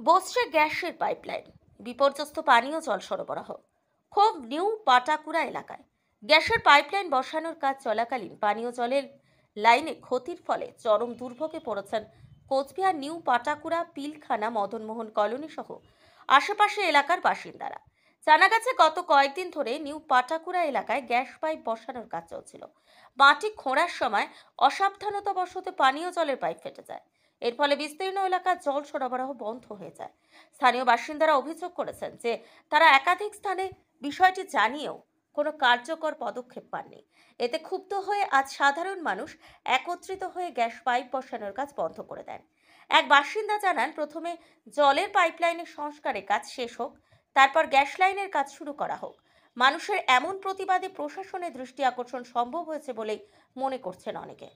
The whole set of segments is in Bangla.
বসছে গ্যাসের পাইপলাইন, বিপর্যস্ত পানীয় জল সরবরাহ। ক্ষোভ নিউ পাটাকুড়া এলাকায়। গ্যাসের পাইপলাইন বসানোর কাজ চলাকালীন পানীয় জলের লাইনে ক্ষতির ফলে চরম দুর্ভোগে পড়েছেন কোচবিহার নিউ পাটাকুড়া, পিলখানা, মদনমোহন কলোনি সহ আশেপাশে এলাকার বাসিন্দারা। জানা গেছে, গত কয়েকদিন ধরে নিউ পাটাকুড়া এলাকায় গ্যাস পাইপ বসানোর কাজ চলছিল। মাটি খোঁড়ার সময় অসাবধানতাবশত পানীয় জলের পাইপ ফেটে যায়। এর ফলে বিস্তীর্ণ এলাকার জল সরবরাহ বন্ধ হয়ে যায়। স্থানীয় বাসিন্দারা অভিযোগ করেছেন যে তারা একাধিক স্থানে বিষয়টি জানিয়েও কোনো কার্যকর পদক্ষেপ পাননি। এতে ক্ষুব্ধ হয়ে আজ সাধারণ মানুষ একত্রিত হয়ে গ্যাস পাইপ বসানোর কাজ বন্ধ করে দেন। এক বাসিন্দা জানান, প্রথমে জলের পাইপলাইনের সংস্কারের কাজ শেষ হোক, তারপর গ্যাস লাইনের কাজ শুরু করা হোক। মানুষের এমন প্রতিবাদে প্রশাসনের দৃষ্টি আকর্ষণ সম্ভব হয়েছে বলেই মনে করছেন অনেকে।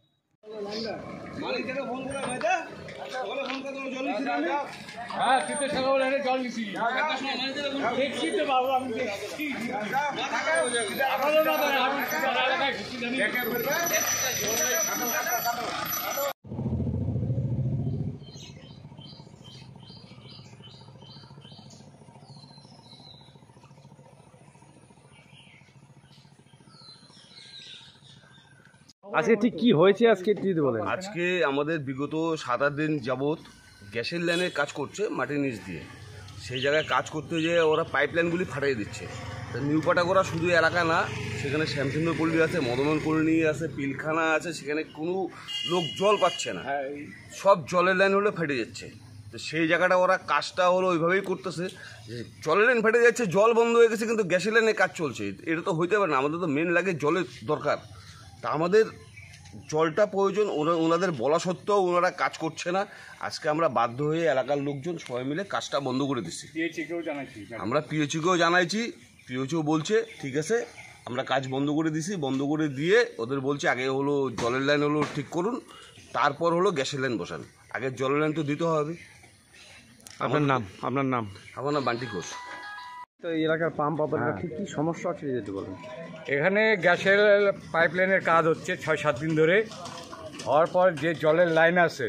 আজকে ঠিক কি হয়েছে আজকে যদি বলেন। আজকে আমাদের বিগত 7-8 দিন যাবৎ গ্যাসের লাইনের কাজ করছে মাটির নিচ দিয়ে। সেই জায়গায় কাজ করতে যেয়ে ওরা পাইপ লাইনগুলি ফাটিয়ে দিচ্ছে। নিউ পাটাকুড়া শুধু এলাকা না, সেখানে শ্যামসুন্দর পল্লী আছে, মদনমোহন কলোনি আছে, পিলখানা আছে, সেখানে কোনো লোক জল পাচ্ছে না, সব জলের লাইন হলে ফেটে যাচ্ছে। তো সেই জায়গাটা ওরা কাজটা হলো ওইভাবেই করতেছে যে জলের লাইন ফেটে যাচ্ছে, জল বন্ধ হয়ে গেছে, কিন্তু গ্যাসের লাইনে কাজ চলছে। এটা তো হইতে পারে না, আমাদের তো মেন লাগে জলের দরকার। তা আমাদের জলটা প্রয়োজন, ওনাদের বলা সত্ত্বেও ওনারা কাজ করছে না। আজকে আমরা বাধ্য হয়ে এলাকার লোকজন সবাই মিলে কাজটা বন্ধ করে দিচ্ছি। আমরা পিএইচইকেও জানাইছি, পিএইচও বলছে ঠিক আছে, আমরা কাজ বন্ধ করে দিছি। বন্ধ করে দিয়ে ওদের বলছে আগে হলো জলের লাইন হলো ঠিক করুন, তারপর হলো গ্যাসের লাইন বসান। আগে জলের লাইন তো দিতে হবে। আপনার নাম? আমার নাম বান্টি ঘোষ। তো এই এলাকার পাম্প অপারেটর ঠিক কি সমস্যা আছে যদি বলেন। এখানে গ্যাসের পাইপলাইনের কাজ হচ্ছে 6-7 দিন ধরে। হওয়ার পর যে জলের লাইন আছে,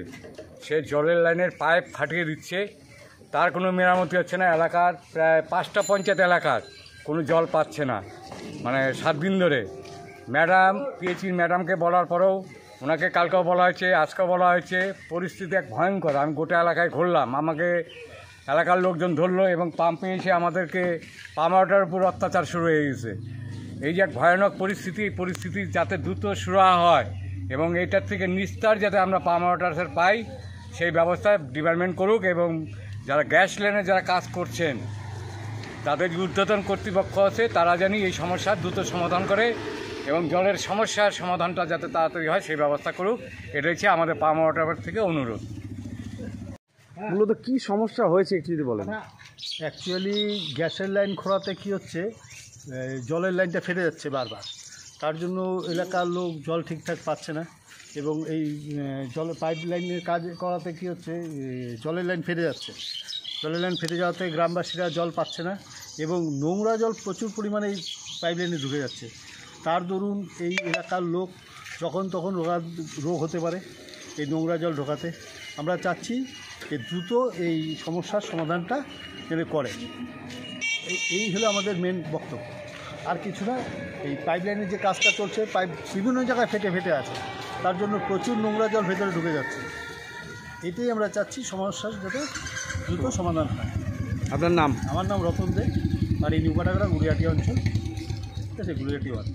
সে জলের লাইনের পাইপ ফাটিয়ে দিচ্ছে, তার কোনো মেরামতি হচ্ছে না। এলাকার প্রায় 5টা পঞ্চায়েত এলাকার কোনো জল পাচ্ছে না, মানে 7 দিন ধরে। ম্যাডাম, পিএইচইর ম্যাডামকে বলার পরেও, ওনাকে কালকেও বলা হয়েছে, আজকেও বলা হয়েছে, পরিস্থিতি এক ভয়ঙ্কর। আমি গোটা এলাকায় ঘুরলাম, আমাকে এলাকার লোকজন ধরলো এবং পাম্পে এসে আমাদেরকে পাম্পটার উপর অত্যাচার শুরু হয়ে গেছে। এই যে এক ভয়ানক পরিস্থিতি যাতে দ্রুত সুরাহা হয় এবং এইটার থেকে নিস্তার যাতে আমরা পাম্প ওয়াটার পাই, সেই ব্যবস্থা ডিপার্টমেন্ট করুক। এবং যারা গ্যাস লাইনে যারা কাজ করছেন, তাদের ঊর্ধ্বতন কর্তৃপক্ষ আছে, তারা জানি এই সমস্যার দ্রুত সমাধান করে এবং জলের সমস্যার সমাধানটা যাতে তাড়াতাড়ি হয় সেই ব্যবস্থা করুক। এটা হচ্ছে আমাদের পাম্প ওয়াটার থেকে অনুরোধ। মূলত কি সমস্যা হয়েছে একটু যদি বলেন। অ্যাকচুয়ালি গ্যাসের লাইন খোঁড়াতে কি হচ্ছে, জলের লাইনটা ফেটে যাচ্ছে বারবার। তার জন্য এলাকার লোক জল ঠিকঠাক পাচ্ছে না এবং এই জলের পাইপ লাইনের কাজ করাতে কি হচ্ছে, জলের লাইন ফেটে যাচ্ছে। জলের লাইন ফেটে যাওয়াতে গ্রামবাসীরা জল পাচ্ছে না এবং নোংরা জল প্রচুর পরিমাণে এই পাইপ লাইনে ঢুকে যাচ্ছে। তার দরুন এই এলাকার লোক যখন তখন রোগ হতে পারে এই নোংরা জল ঢোকাতে। আমরা চাচ্ছি যে দ্রুত এই সমস্যার সমাধানটা যেন করে। এই হলো আমাদের মেন বক্তব্য, আর কিছু না। এই পাইপলাইনের যে কাজটা চলছে, পাইপ বিভিন্ন জায়গায় ফেটে আছে, তার জন্য প্রচুর নোংরা জল ভেতরে ঢুকে যাচ্ছে। এটাই আমরা চাচ্ছি সমস্যার যাতে দ্রুত সমাধান হয়। আপনার নাম? আমার নাম রতন দে, আর এই নিউ পাটাকুড়া গুড়িয়াটি অঞ্চল, ঠিক আছে, গুড়িয়াটি ওয়ার্ড।